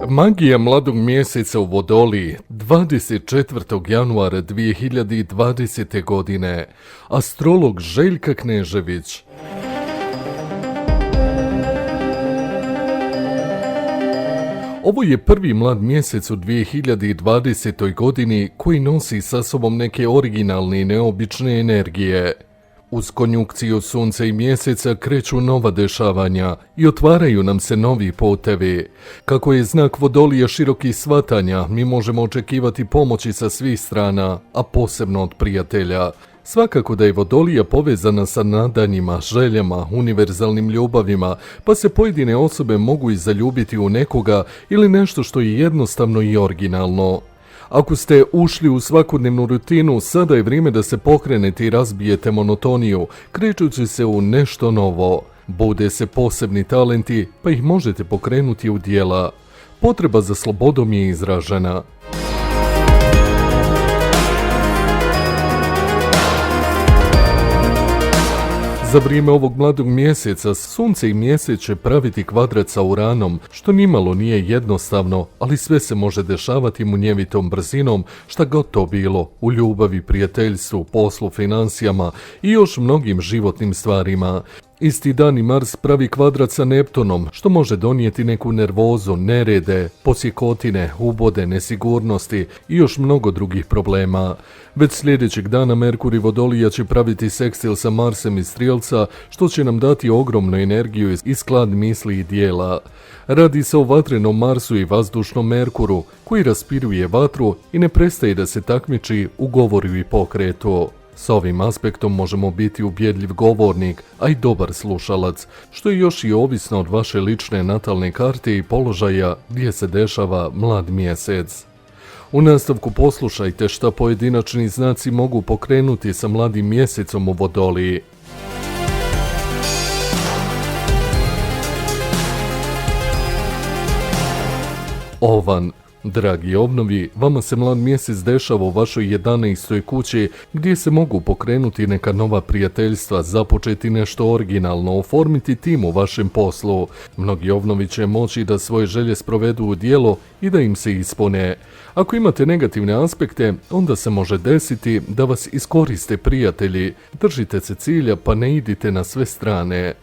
Magija mladog mjeseca u Vodoliji, 24. januara 2020. godine. Astrolog Željka Knežević. Ovo je prvi mlad mjesec u 2020. godini koji nosi sa sobom neke originalne i neobične energije. Uz konjunkciju sunca i mjeseca kreću nova dešavanja i otvaraju nam se novi putevi. Kako je znak Vodolija širokih shvatanja, mi možemo očekivati pomoći sa svih strana, a posebno od prijatelja. Svakako da je Vodolija povezana sa nadanjima, željama, univerzalnim ljubavima, pa se pojedine osobe mogu i zaljubiti u nekoga ili nešto što je jednostavno i originalno. Ako ste ušli u svakodnevnu rutinu, sada je vrijeme da se pokrenete i razbijete monotoniju, krećući se u nešto novo. Bude se posebni talenti, pa ih možete pokrenuti u djela. Potreba za slobodom je izražena. Za vrijeme ovog mladog mjeseca sunce i mjesec će praviti kvadrat sa Uranom, što nimalo nije jednostavno, ali sve se može dešavati munjevitom brzinom, šta god to bilo, u ljubavi, prijateljstvu, poslu, financijama i još mnogim životnim stvarima. Isti dan i Mars pravi kvadrat sa Neptunom, što može donijeti neku nervozu, nerede, posjekotine, ubode, nesigurnosti i još mnogo drugih problema. Već sljedećeg dana Merkur i Vodolija će praviti sekstil sa Marsem i Strijelca, što će nam dati ogromnu energiju i sklad misli i dijela. Radi se o vatrenom Marsu i vazdušnom Merkuru, koji raspiruje vatru i ne prestaje da se takmiči u govoru i pokretu. S ovim aspektom možemo biti ubjedljiv govornik, a i dobar slušalac, što je još i ovisno od vaše lične natalne karte i položaja gdje se dešava mlad mjesec. U nastavku poslušajte šta pojedinačni znaci mogu pokrenuti sa mladim mjesecom u Vodoliji. Ovan. Dragi ovnovi, vama se mlad mjesec dešava u vašoj 11. kući gdje se mogu pokrenuti neka nova prijateljstva, započeti nešto originalno, oformiti tim u vašem poslu. Mnogi ovnovi će moći da svoje želje sprovedu u djelo i da im se ispune. Ako imate negativne aspekte, onda se može desiti da vas iskoriste prijatelji. Držite se cilja pa ne idite na sve strane.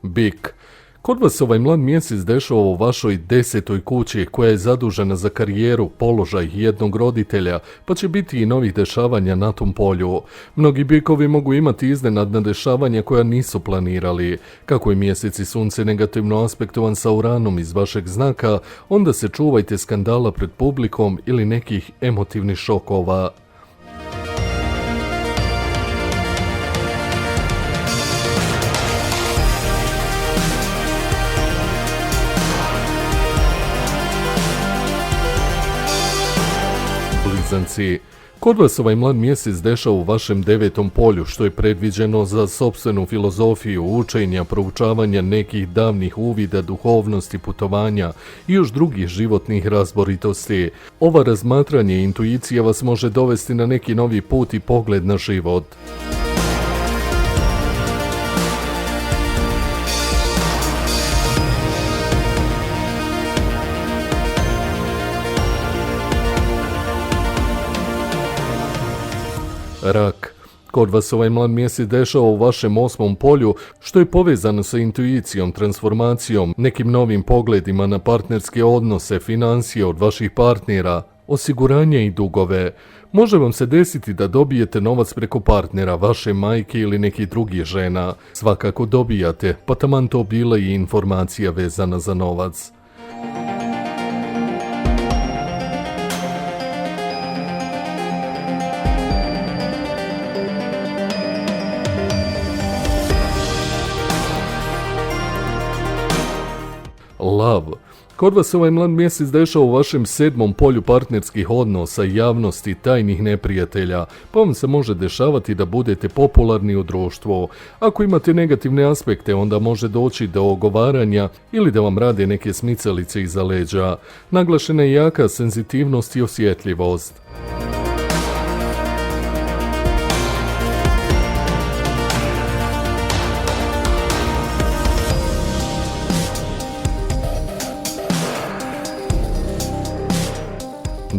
Bik. Kod vas ovaj mlad mjesec dešava u vašoj 10. kući koja je zadužena za karijeru, položaj jednog roditelja, pa će biti i novih dešavanja na tom polju. Mnogi bikovi mogu imati iznenadna dešavanja koja nisu planirali. Kako je mjesec i sunce negativno aspektovan sa Uranom iz vašeg znaka, onda se čuvajte skandala pred publikom ili nekih emotivnih šokova. Blizanci. Kod vas ovaj mlad mjesec dešava u vašem 9. polju, što je predviđeno za sopstvenu filozofiju, učenja, proučavanja nekih davnih uvida, duhovnosti, putovanja i još drugih životnih razboritosti. Ova razmatranje i intuicija vas može dovesti na neki novi put i pogled na život. Rak. Kod vas ovaj mlad mjesec dešava u vašem 8. polju, što je povezano sa intuicijom, transformacijom, nekim novim pogledima na partnerske odnose, financije od vaših partnera, osiguranje i dugove. Može vam se desiti da dobijete novac preko partnera, vaše majke ili nekih drugih žena. Svakako dobijate, pa taman to bila i informacija vezana za novac. Lav. Kod vas ovaj mlad mjesec dešava u vašem 7. polju partnerskih odnosa, javnosti, tajnih neprijatelja, pa vam se može dešavati da budete popularni u društvu. Ako imate negativne aspekte, onda može doći do ogovaranja ili da vam rade neke smicalice iza leđa. Naglašena je jaka senzitivnost i osjetljivost.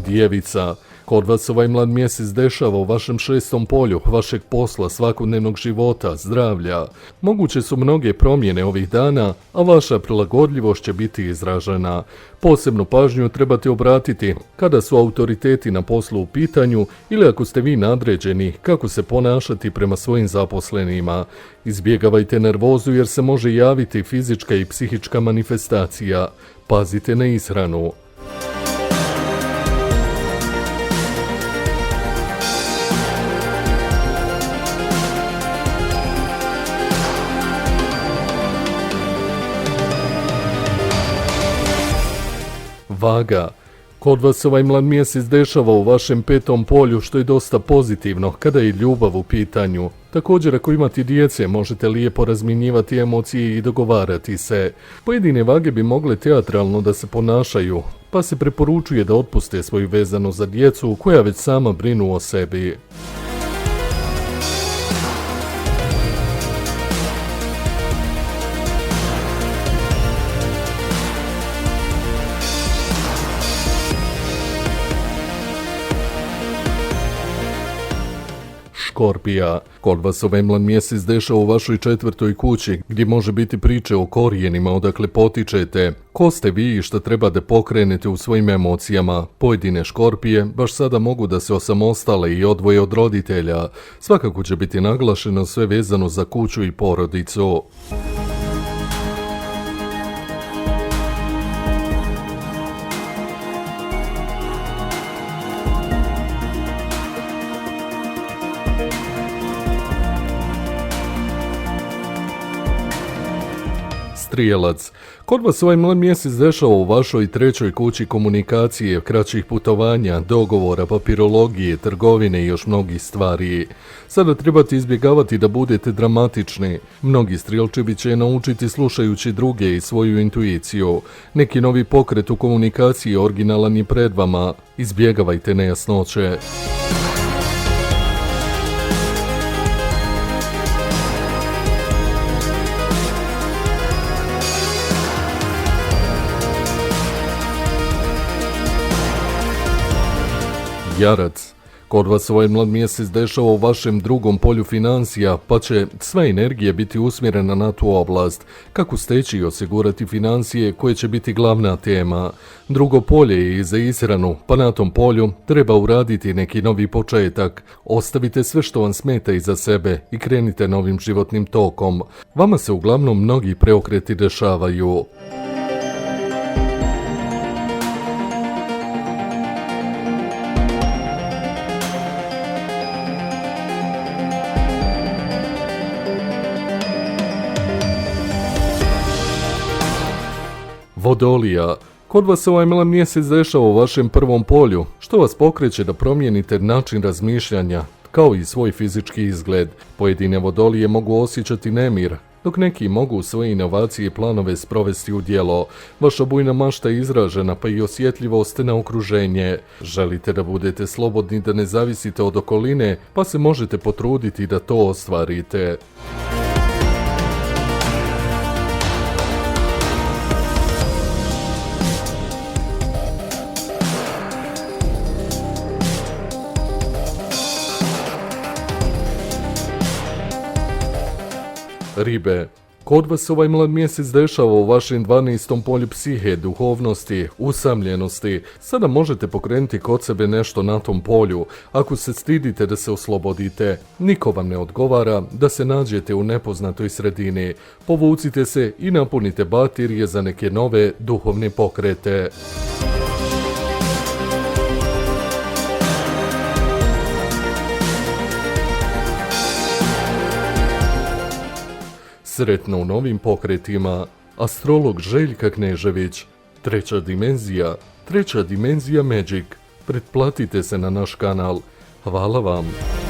Djevica, kod vas ovaj mlad mjesec dešava u vašem 6. polju, vašeg posla, svakodnevnog života, zdravlja. Moguće su mnoge promjene ovih dana, a vaša prilagodljivost će biti izražena. Posebnu pažnju trebate obratiti kada su autoriteti na poslu u pitanju ili ako ste vi nadređeni kako se ponašati prema svojim zaposlenima. Izbjegavajte nervozu jer se može javiti fizička i psihička manifestacija. Pazite na ishranu. Vaga, kod vas ovaj mlad mjesec dešava u vašem 5. polju što je dosta pozitivno kada je ljubav u pitanju. Također ako imate djece možete lijepo razmjenjivati emocije i dogovarati se. Pojedine vage bi mogle teatralno da se ponašaju, pa se preporučuje da otpuste svoju vezanu za djecu koja već sama brinu o sebi. Škorpija, kod vas ovaj mlad mjesec dešava u vašoj 4. kući, gdje može biti priče o korijenima odakle potičete. Ko ste vi i šta treba da pokrenete u svojim emocijama? Pojedine škorpije baš sada mogu da se osamostale i odvoje od roditelja. Svakako će biti naglašeno sve vezano za kuću i porodicu. Strijelac, kod vas ovaj mlad mjesec dešava u vašoj 3. kući komunikacije, kraćih putovanja, dogovora, papirologije, trgovine i još mnogih stvari. Sada trebate izbjegavati da budete dramatični. Mnogi strijelčevi će naučiti slušajući druge i svoju intuiciju. Neki novi pokret u komunikaciji originalan je pred vama. Izbjegavajte nejasnoće. Jarac, kod vas ovaj mlad mjesec dešava u vašem 2. polju financija, pa će sva energija biti usmjerena na tu oblast. Kako steći i osigurati financije koje će biti glavna tema. Drugo polje je i za ishranu, pa na tom polju treba uraditi neki novi početak. Ostavite sve što vam smeta iza sebe i krenite novim životnim tokom. Vama se uglavnom mnogi preokreti dešavaju. Vodolija, kod vas ovaj mlad mjesec dešava u vašem 1. polju, što vas pokreće da promijenite način razmišljanja, kao i svoj fizički izgled. Pojedine vodolije mogu osjećati nemir, dok neki mogu svoje inovacije i planove sprovesti u djelo. Vaša bujna mašta je izražena, pa i osjetljivost na okruženje. Želite da budete slobodni, da ne zavisite od okoline, pa se možete potruditi da to ostvarite. Ribe, kod vas ovaj mlad mjesec dešava u vašem 12. polju psihe, duhovnosti, usamljenosti. Sada možete pokrenuti kod sebe nešto na tom polju. Ako se stidite da se oslobodite, niko vam ne odgovara da se nađete u nepoznatoj sredini. Povucite se i napunite baterije za neke nove duhovne pokrete. Sretno u novim pokretima, astrolog Željka Knežević. treća dimenzija Magic. Pretplatite se na naš kanal. Hvala vam.